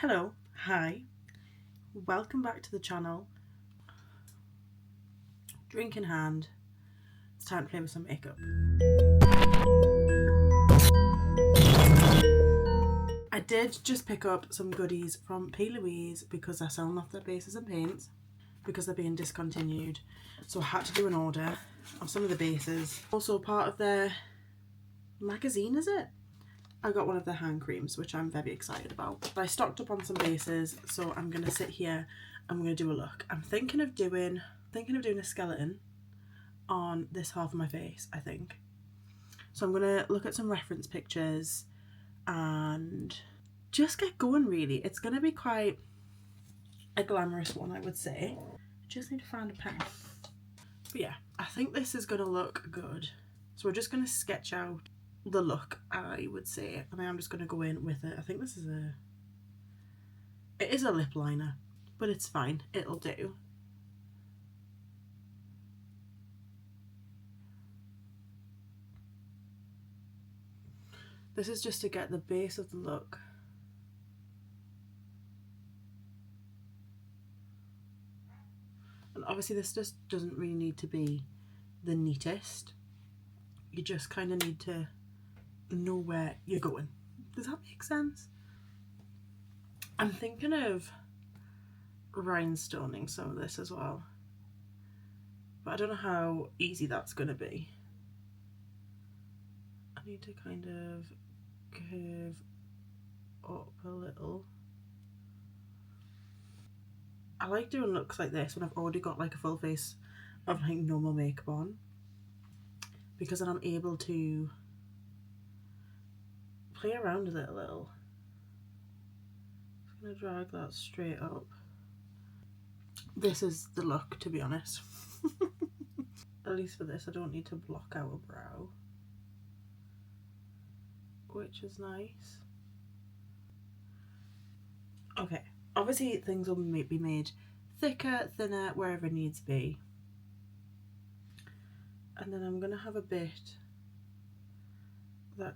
Hello, hi, welcome back to the channel. Drink in hand, it's time to play with some makeup. I did just pick up some goodies from P. Louise because they're selling off their bases and paints because they're being discontinued. So I had to do an order of some of the bases. Also part of their magazine, is it? I got one of their hand creams, which I'm very excited about. I stocked up on some bases, so I'm gonna sit here and we're gonna do a look. I'm thinking of doing a skeleton on this half of my face, I think. So I'm gonna look at some reference pictures and just get going really. It's gonna be quite a glamorous one, I would say. I just need to find a pen. But yeah, I think this is gonna look good. So we're just gonna sketch out the look, I would say, and I am just gonna go in with it. I think this is it is a lip liner, but it's fine, it'll do. This is just to get the base of the look. And obviously this just doesn't really need to be the neatest. You just kind of need to know where you're going. Does that make sense? I'm thinking of rhinestoning some of this as well, but I don't know how easy that's going to be. I need to kind of curve up a little. I like doing looks like this when I've already got like a full face of like normal makeup on, because then I'm able to play around with it a little. I'm just gonna drag that straight up. This is the look, to be honest. At least for this, I don't need to block out a brow, which is nice. Okay, obviously things will be made thicker, thinner, wherever it needs to be. And then I'm gonna have a bit that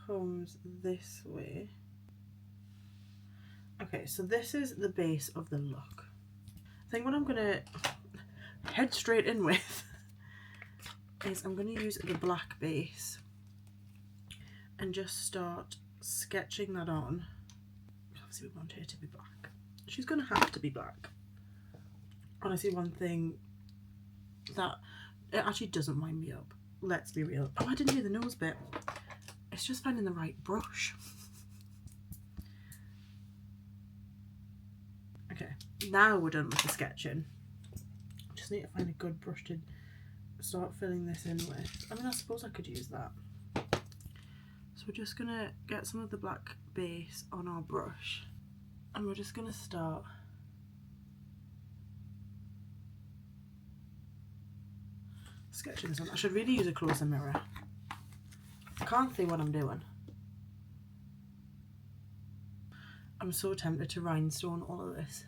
comes this way. Okay, so this is the base of the look. I think what I'm gonna head straight in with is I'm gonna use the black base and just start sketching that on. Obviously we want her to be black. She's gonna have to be black. Honestly, one thing that it actually doesn't wind me up, let's be real. Oh, I didn't do the nose bit. It's just finding the right brush. Okay, now we're done with the sketching. Just need to find a good brush to start filling this in with. I mean, I suppose I could use that. So we're just gonna get some of the black base on our brush and we're just gonna start sketching this on. I should really use a closer mirror. I can't see what I'm doing. I'm so tempted to rhinestone all of this.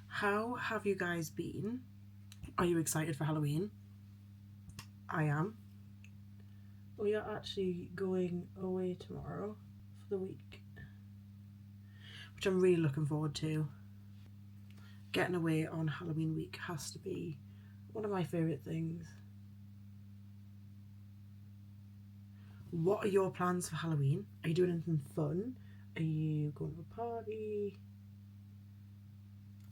How have you guys been? Are you excited for Halloween? I am. We are actually going away tomorrow for the week, which I'm really looking forward to. Getting away on Halloween week has to be one of my favourite things. What are your plans for Halloween? Are you doing anything fun? Are you going to a party?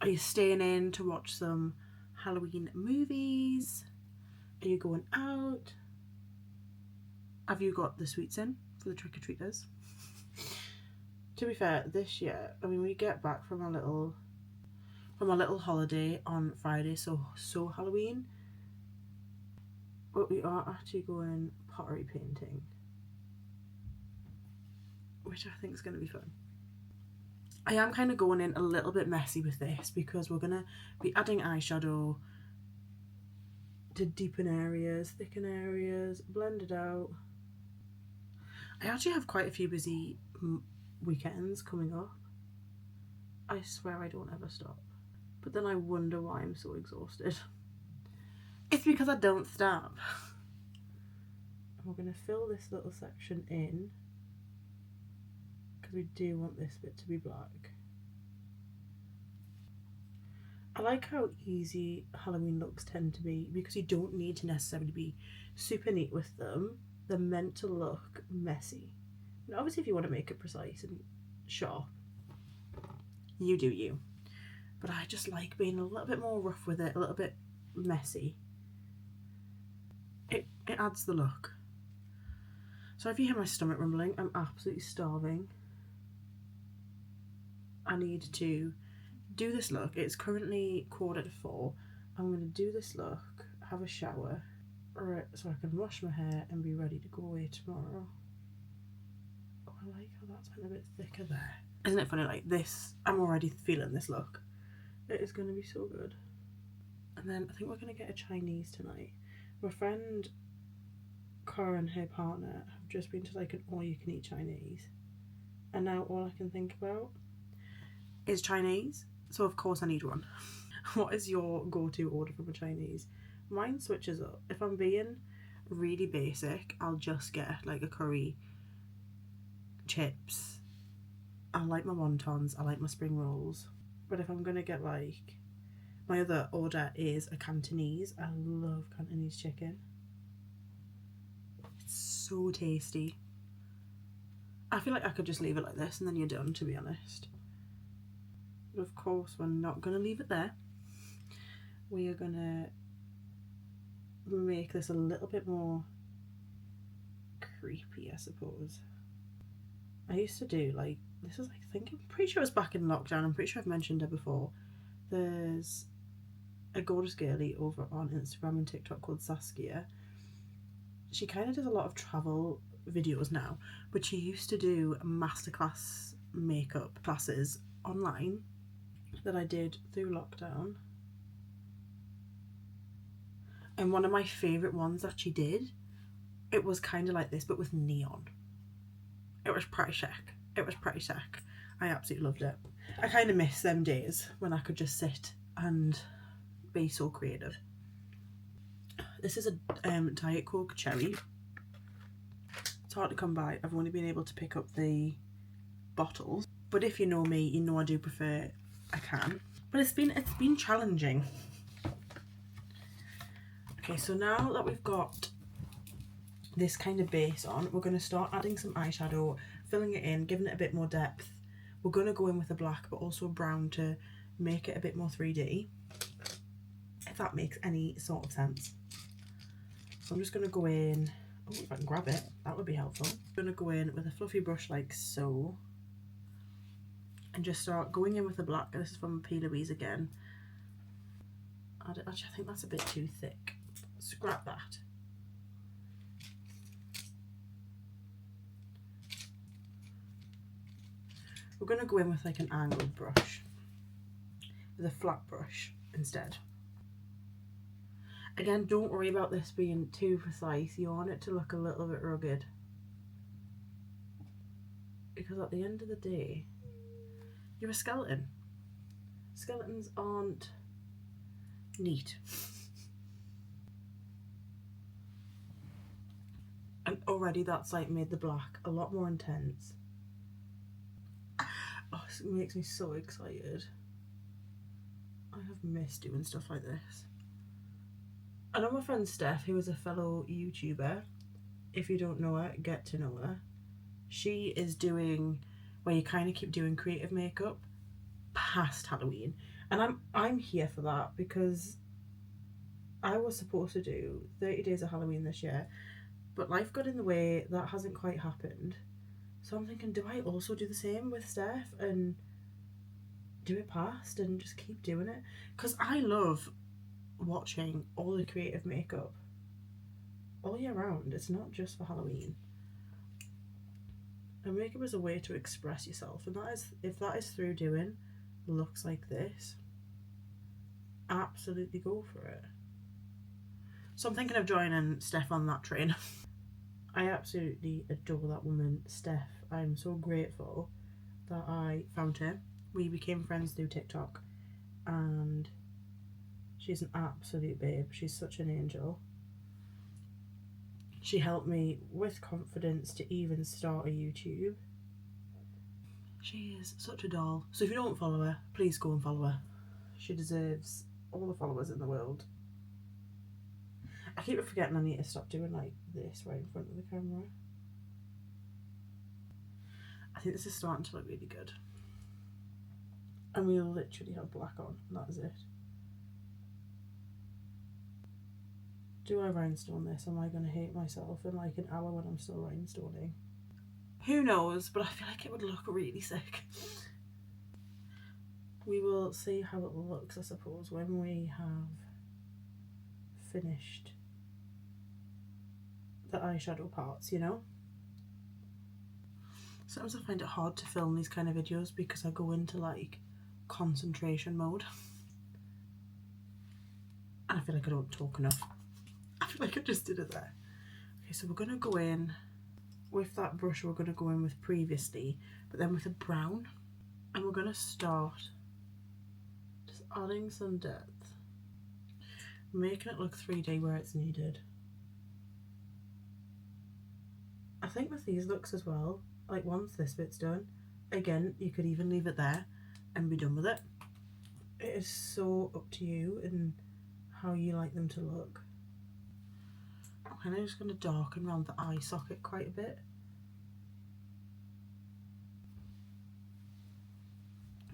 Are you staying in to watch some Halloween movies? Are you going out? Have you got the sweets in for the trick-or-treaters? To be fair, this year, I mean, we get back from our little holiday on Friday, so Halloween, but we are actually going pottery painting, which I think is going to be fun. I am kind of going in a little bit messy with this because we're going to be adding eyeshadow to deepen areas, thicken areas, blend it out. I actually have quite a few busy weekends coming up. I swear I don't ever stop. But then I wonder why I'm so exhausted. It's because I don't stop. We're going to fill this little section in because we do want this bit to be black. I like how easy Halloween looks tend to be because you don't need to necessarily be super neat with them. They're meant to look messy. And obviously if you want to make it precise and sharp, you do you. But I just like being a little bit more rough with it, a little bit messy. It adds the look. So if you hear my stomach rumbling, I'm absolutely starving. I need to do this look. It's currently 4:15. I'm going to do this look, have a shower, right, so I can wash my hair and be ready to go away tomorrow. Oh, I like how that's been a bit thicker there. Isn't it funny, like this, I'm already feeling this look. It is going to be so good. And then I think we're going to get a Chinese tonight. My friend Cara and her partner have just been to like an all-you-can-eat Chinese. And now all I can think about is Chinese. So of course I need one. What is your go-to order from a Chinese? Mine switches up. If I'm being really basic, I'll just get like a curry, chips. I like my wontons, I like my spring rolls. But if I'm gonna get like, my other order is a Cantonese. I love Cantonese chicken. It's so tasty. I feel like I could just leave it like this and then you're done, to be honest. But of course we're not gonna leave it there. We are gonna make this a little bit more creepy, I suppose. I used to do like, this is like, I think, I'm pretty sure it was back in lockdown, I'm pretty sure I've mentioned her before. There's a gorgeous girlie over on Instagram and TikTok called Saskia. She kind of does a lot of travel videos now, but she used to do masterclass makeup classes online that I did through lockdown. And one of my favourite ones that she did, it was kind of like this but with neon. It was pretty sick. It was pretty sick. I absolutely loved it. I kind of miss them days when I could just sit and be so creative. This is a Diet Coke cherry. It's hard to come by. I've only been able to pick up the bottles, but if you know me, you know I do prefer a can. But it's been challenging. Okay, so now that we've got this kind of base on, we're going to start adding some eyeshadow, filling it in, giving it a bit more depth. We're going to go in with a black but also a brown to make it a bit more 3D, if that makes any sort of sense. So I'm just going to go in, oh, if I can grab it, that would be helpful. I'm going to go in with a fluffy brush like so, and just start going in with the black. This is from P. Louise again. Actually, I think that's a bit too thick. Scrap that. We're going to go in with like an angled brush, with a flat brush instead. Again, don't worry about this being too precise. You want it to look a little bit rugged, because at the end of the day, you're a skeleton. Skeletons aren't neat. And already that's like made the black a lot more intense. Oh, it makes me so excited. I have missed doing stuff like this. I know my friend Steph, who is a fellow YouTuber. If you don't know her, get to know her. She is doing where you kind of keep doing creative makeup past Halloween, and I'm here for that, because I was supposed to do 30 days of Halloween this year, but life got in the way. That hasn't quite happened. So I'm thinking, do I also do the same with Steph and do it past and just keep doing it? Because I love watching all the creative makeup all year round. It's not just for Halloween. And makeup is a way to express yourself, and that is, if that is through doing looks like this, absolutely go for it. So I'm thinking of joining Steph on that train. I absolutely adore that woman, Steph. I'm so grateful that I found her. We became friends through TikTok, and she's an absolute babe. She's such an angel. She helped me with confidence to even start a YouTube. She is such a doll. So if you don't follow her, please go and follow her. She deserves all the followers in the world. I keep forgetting I need to stop doing like this right in front of the camera. I think this is starting to look really good. And we'll literally have black on, and that is it. Do I rhinestone this? Am I going to hate myself in like an hour when I'm still rhinestoning? Who knows, but I feel like it would look really sick. We will see how it looks, I suppose, when we have finished the eyeshadow parts, you know? Sometimes I find it hard to film these kind of videos because I go into like concentration mode. And I feel like I don't talk enough. I feel like I just did it there. Okay, so we're going to go in with that brush we're going to go in with previously, but then with a brown. And we're going to start just adding some depth. Making it look 3D where it's needed. I think with these looks as well, like once this bit's done, again, you could even leave it there and be done with it. It is so up to you and how you like them to look. I'm kind of just going to darken around the eye socket quite a bit.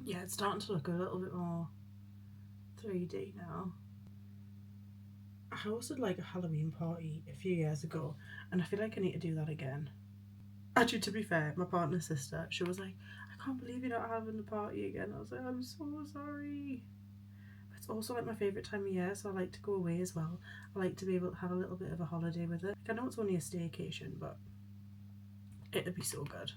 Yeah, it's starting to look a little bit more 3D now. I hosted like a Halloween party a few years ago and I feel like I need to do that again. Actually, to be fair, my partner's sister, she was like, I can't believe you're not having the party again. I was like, I'm so sorry. But it's also like my favourite time of year, so I like to go away as well. I like to be able to have a little bit of a holiday with it. I know it's only a staycation, but it'd be so good.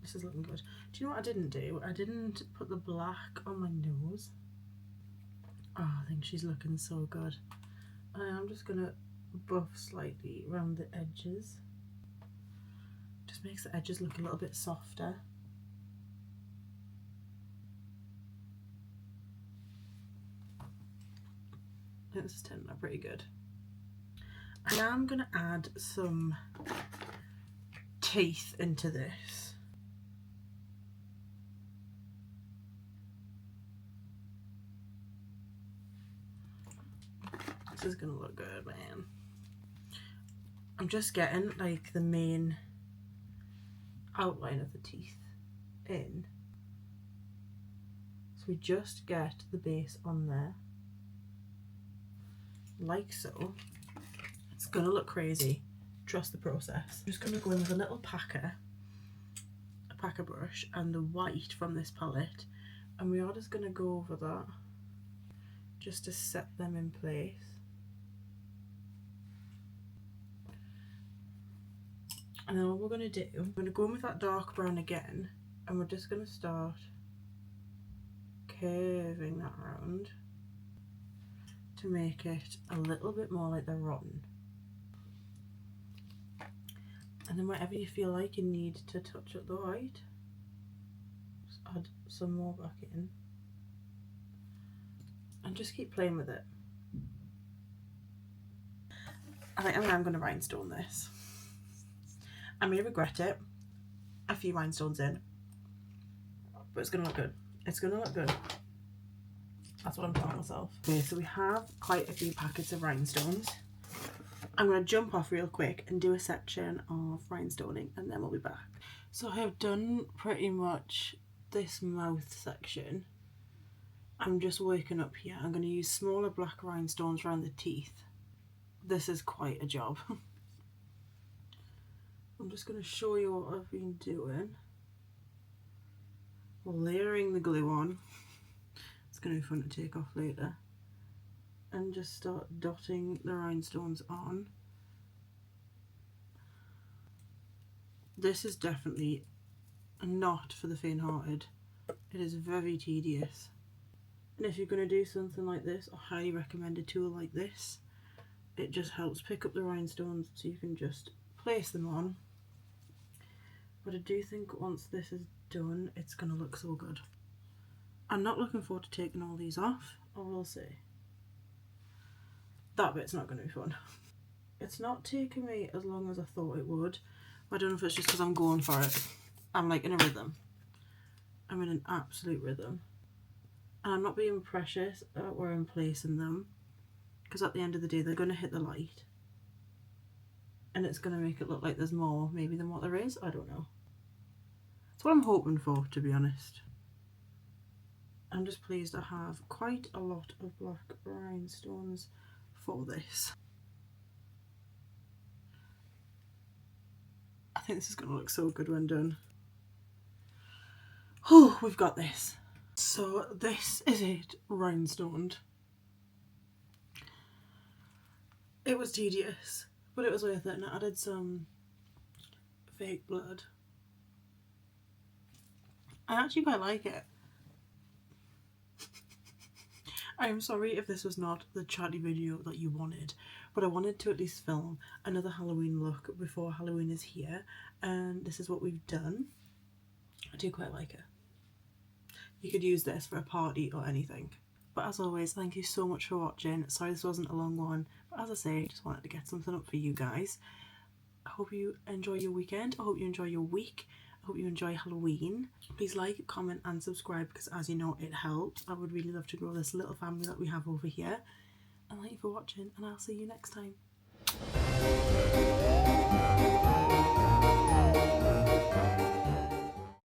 This is looking good. Do you know what I didn't do? I didn't put the black on my nose. Oh, I think she's looking so good. I'm just going to buff slightly around the edges. Just makes the edges look a little bit softer. I think this is turning out pretty good. And now I'm going to add some teeth into this. This is going to look good, man. I'm just getting like the main outline of the teeth in. So we just get the base on there. Like so. It's going to look crazy. Trust the process. I'm just going to go in with a little packer brush and the white from this palette. And we are just going to go over that just to set them in place. And then what we're going to do, we're going to go in with that dark brown again, and we're just going to start curving that round to make it a little bit more like the rotten. And then wherever you feel like you need to touch up the white, just add some more back in. And just keep playing with it. I think I'm going to rhinestone this. I may regret it a few rhinestones in, but it's going to look good. It's going to look good. That's what I'm telling myself. Okay, so we have quite a few packets of rhinestones. I'm going to jump off real quick and do a section of rhinestoning and then we'll be back. So I have done pretty much this mouth section. I'm just working up here. I'm going to use smaller black rhinestones around the teeth. This is quite a job. I'm just going to show you what I've been doing. Layering the glue on. It's going to be fun to take off later. And just start dotting the rhinestones on. This is definitely not for the faint-hearted. It is very tedious. And if you're going to do something like this, I highly recommend a tool like this. It just helps pick up the rhinestones so you can just place them on. But I do think once this is done, it's going to look so good. I'm not looking forward to taking all these off, I will say. That bit's not going to be fun. It's not taking me as long as I thought it would. I don't know if it's just because I'm going for it. I'm like in a rhythm. I'm in an absolute rhythm. And I'm not being precious at where I'm placing them, because at the end of the day they're going to hit the light. And it's going to make it look like there's more maybe than what there is. I don't know. That's what I'm hoping for, to be honest. I'm just pleased I have quite a lot of black rhinestones for this. I think this is going to look so good when done. Oh, we've got this. So this is it rhinestoned. It was tedious, but it was worth it, and I added some fake blood. I actually quite like it. I am sorry if this was not the chatty video that you wanted, but I wanted to at least film another Halloween look before Halloween is here, and this is what we've done. I do quite like it. You could use this for a party or anything. But as always, thank you so much for watching. Sorry this wasn't a long one, but as I say, I just wanted to get something up for you guys. I hope you enjoy your weekend. I hope you enjoy your week. I hope you enjoy Halloween. Please like, comment and subscribe, because as you know, it helps. I would really love to grow this little family that we have over here. And thank you for watching, and I'll see you next time.